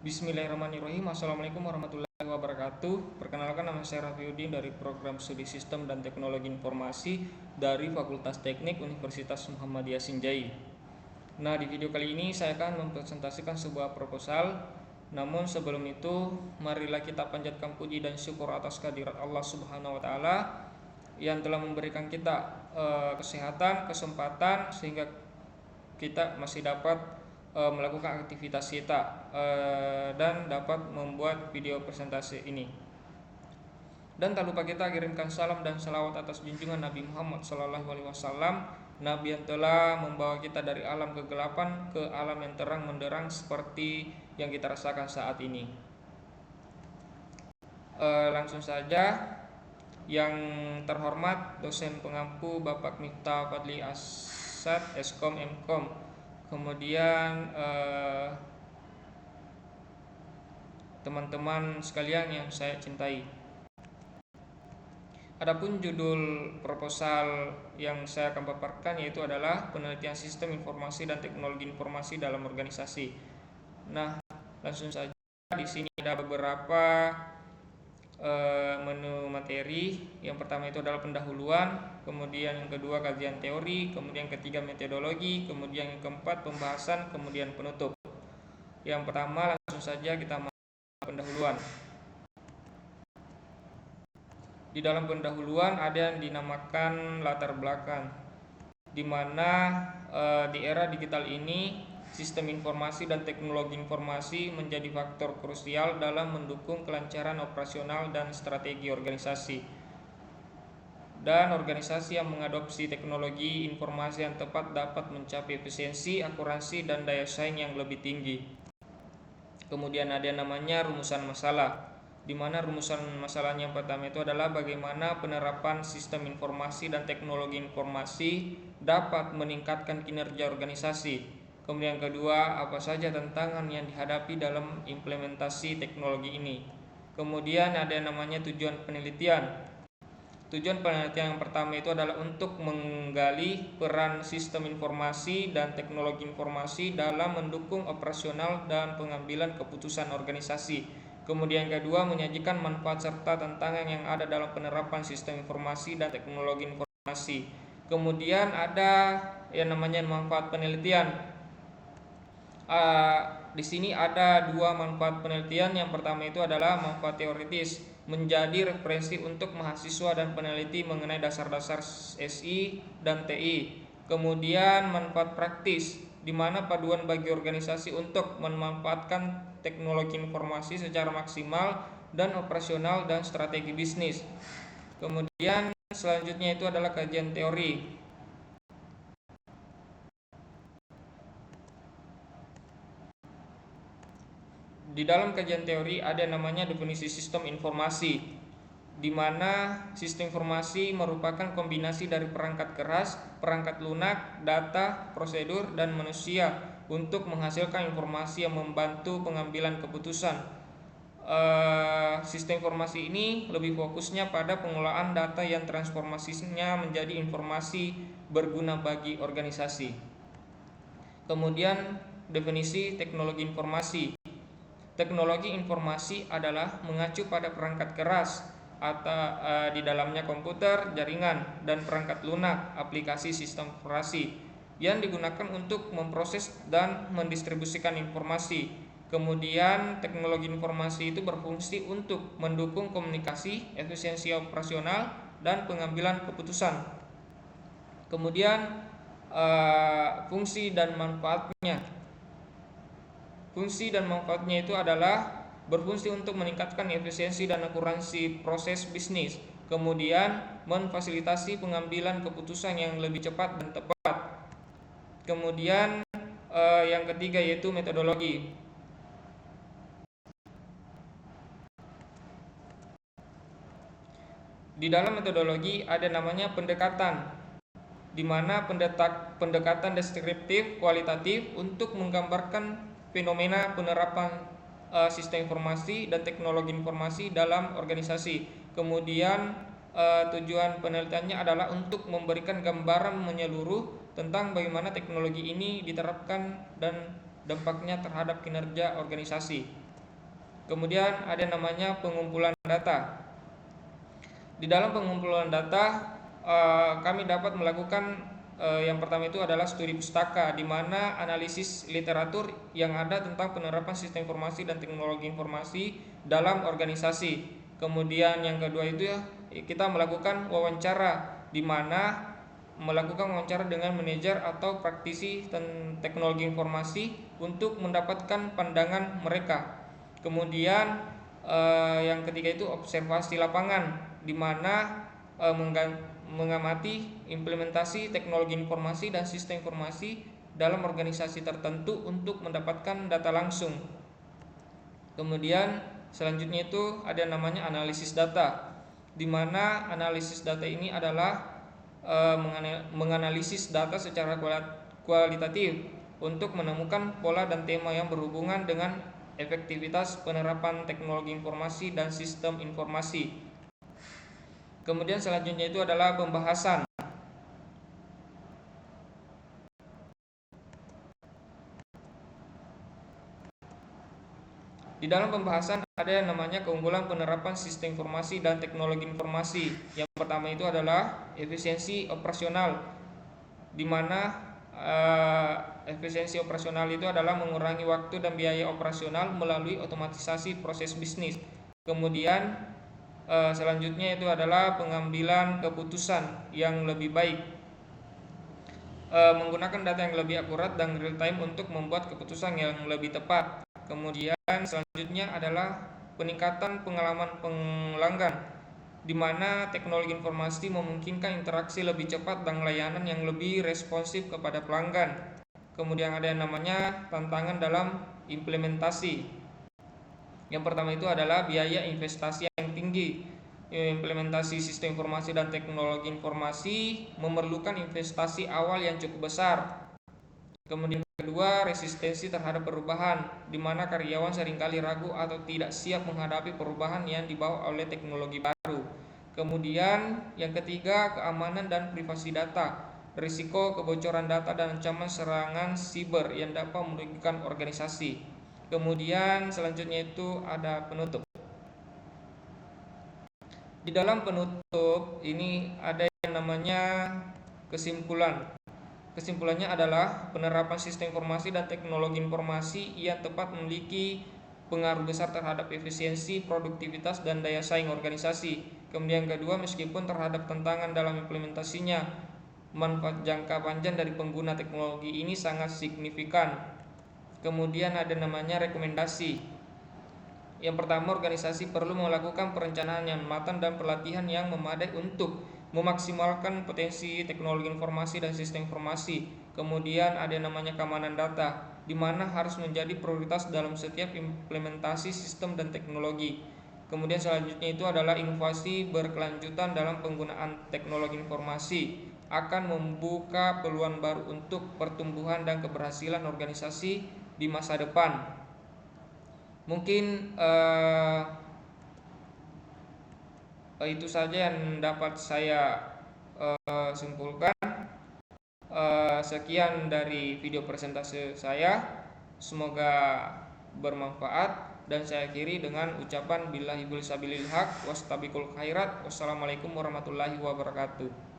Bismillahirrahmanirrahim. Assalamualaikum warahmatullahi wabarakatuh. Perkenalkan, nama saya Rafiuddin dari Program Studi Sistem dan Teknologi Informasi dari Fakultas Teknik Universitas Muhammadiyah Sinjai. Nah, di video kali ini saya akan mempresentasikan sebuah proposal. Namun sebelum itu, marilah kita panjatkan puji dan syukur atas kehadirat Allah Subhanahu wa taala yang telah memberikan kita kesehatan, kesempatan sehingga kita masih dapat melakukan aktivitas kita dan dapat membuat video presentasi ini. Dan tak lupa kita kirimkan salam dan salawat atas junjungan Nabi Muhammad SAW, Nabi yang telah membawa kita dari alam kegelapan ke alam yang terang menderang seperti yang kita rasakan saat ini. Langsung saja, yang terhormat dosen pengampu Bapak Miftah Fadli Asad, Eskom Mkom, kemudian teman-teman sekalian yang saya cintai. Adapun judul proposal yang saya akan paparkan yaitu adalah penelitian sistem informasi dan teknologi informasi dalam organisasi. Nah, langsung saja, di sini ada beberapa menu materi. Yang pertama itu adalah pendahuluan, kemudian yang kedua kajian teori, kemudian yang ketiga metodologi, kemudian yang keempat pembahasan, kemudian penutup. Yang pertama langsung saja kita masuk pendahuluan. Di dalam pendahuluan ada yang dinamakan latar belakang, di mana di era digital ini sistem informasi dan teknologi informasi menjadi faktor krusial dalam mendukung kelancaran operasional dan strategi organisasi. Dan organisasi yang mengadopsi teknologi informasi yang tepat dapat mencapai efisiensi, akurasi, dan daya saing yang lebih tinggi. Kemudian ada yang namanya rumusan masalah, di mana rumusan masalahnya yang pertama itu adalah bagaimana penerapan sistem informasi dan teknologi informasi dapat meningkatkan kinerja organisasi. Kemudian yang kedua, apa saja tantangan yang dihadapi dalam implementasi teknologi ini. Kemudian ada yang namanya tujuan penelitian. Tujuan penelitian yang pertama itu adalah untuk menggali peran sistem informasi dan teknologi informasi dalam mendukung operasional dan pengambilan keputusan organisasi. Kemudian yang kedua, menyajikan manfaat serta tantangan yang ada dalam penerapan sistem informasi dan teknologi informasi. Kemudian ada yang namanya manfaat penelitian. Di sini ada dua manfaat penelitian. Yang pertama itu adalah manfaat teoritis, menjadi referensi untuk mahasiswa dan peneliti mengenai dasar-dasar SI dan TI. Kemudian manfaat praktis, di mana paduan bagi organisasi untuk memanfaatkan teknologi informasi secara maksimal dan operasional dan strategi bisnis. Kemudian selanjutnya itu adalah kajian teori. Di dalam kajian teori ada namanya definisi sistem informasi, di mana sistem informasi merupakan kombinasi dari perangkat keras, perangkat lunak, data, prosedur, dan manusia untuk menghasilkan informasi yang membantu pengambilan keputusan. Sistem informasi ini lebih fokusnya pada pengolahan data yang transformasinya menjadi informasi berguna bagi organisasi. Kemudian definisi teknologi informasi. Teknologi informasi adalah mengacu pada perangkat keras atau di dalamnya komputer, jaringan, dan perangkat lunak, aplikasi sistem informasi yang digunakan untuk memproses dan mendistribusikan informasi. Kemudian teknologi informasi itu berfungsi untuk mendukung komunikasi, efisiensi operasional, dan pengambilan keputusan. Kemudian fungsi dan manfaatnya. Fungsi dan manfaatnya itu adalah berfungsi untuk meningkatkan efisiensi dan akurasi proses bisnis, kemudian memfasilitasi pengambilan keputusan yang lebih cepat dan tepat. Kemudian yang ketiga yaitu metodologi. Di dalam metodologi ada namanya pendekatan, di mana pendekatan deskriptif kualitatif untuk menggambarkan fenomena penerapan sistem informasi dan teknologi informasi dalam organisasi. Kemudian tujuan penelitiannya adalah untuk memberikan gambaran menyeluruh tentang bagaimana teknologi ini diterapkan dan dampaknya terhadap kinerja organisasi. Kemudian ada yang namanya pengumpulan data. Di dalam pengumpulan data kami dapat melakukan yang pertama itu adalah studi pustaka, di mana analisis literatur yang ada tentang penerapan sistem informasi dan teknologi informasi dalam organisasi. Kemudian yang kedua itu ya kita melakukan wawancara, di mana melakukan wawancara dengan manajer atau praktisi teknologi informasi untuk mendapatkan pandangan mereka. Kemudian yang ketiga itu observasi lapangan, di mana mengamati implementasi teknologi informasi dan sistem informasi dalam organisasi tertentu untuk mendapatkan data langsung. Kemudian selanjutnya itu ada yang namanya analisis data, di mana analisis data ini adalah menganalisis data secara kualitatif untuk menemukan pola dan tema yang berhubungan dengan efektivitas penerapan teknologi informasi dan sistem informasi. Kemudian selanjutnya itu adalah pembahasan. Di dalam pembahasan ada yang namanya keunggulan penerapan sistem informasi dan teknologi informasi. Yang pertama itu adalah efisiensi operasional, di mana efisiensi operasional itu adalah mengurangi waktu dan biaya operasional melalui otomatisasi proses bisnis. Kemudian selanjutnya itu adalah pengambilan keputusan yang lebih baik, menggunakan data yang lebih akurat dan real time untuk membuat keputusan yang lebih tepat. Kemudian selanjutnya adalah peningkatan pengalaman pelanggan, di mana teknologi informasi memungkinkan interaksi lebih cepat dan layanan yang lebih responsif kepada pelanggan. Kemudian ada yang namanya tantangan dalam implementasi. Yang pertama itu adalah biaya investasi yang tinggi. Implementasi sistem informasi dan teknologi informasi memerlukan investasi awal yang cukup besar. Kemudian kedua, resistensi terhadap perubahan, di mana karyawan seringkali ragu atau tidak siap menghadapi perubahan yang dibawa oleh teknologi baru. Kemudian yang ketiga, keamanan dan privasi data, risiko kebocoran data dan ancaman serangan siber yang dapat merugikan organisasi. Kemudian selanjutnya itu ada penutup. Di dalam penutup ini ada yang namanya kesimpulan. Kesimpulannya adalah penerapan sistem informasi dan teknologi informasi yang tepat memiliki pengaruh besar terhadap efisiensi, produktivitas, dan daya saing organisasi. Kemudian kedua, meskipun terhadap tantangan dalam implementasinya, manfaat jangka panjang dari pengguna teknologi ini sangat signifikan. Kemudian ada namanya rekomendasi. Yang pertama, organisasi perlu melakukan perencanaan yang matang dan pelatihan yang memadai untuk memaksimalkan potensi teknologi informasi dan sistem informasi. Kemudian ada yang namanya keamanan data, di mana harus menjadi prioritas dalam setiap implementasi sistem dan teknologi. Kemudian selanjutnya itu adalah inovasi berkelanjutan dalam penggunaan teknologi informasi akan membuka peluang baru untuk pertumbuhan dan keberhasilan organisasi di masa depan. Mungkin itu saja yang dapat saya simpulkan. Sekian dari video presentasi saya, semoga bermanfaat, dan saya akhiri dengan ucapan billahi wal sabilil haq wastabiqul khairat. Wassalamualaikum warahmatullahi wabarakatuh.